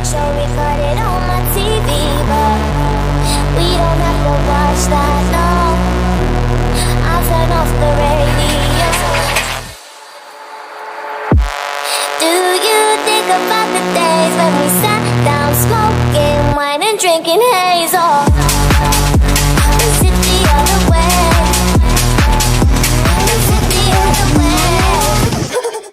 show recorded on my TV, but we don't have to watch that, no. I'll turn off the radio. Do you think about the days when we sat down smoking wine and drinking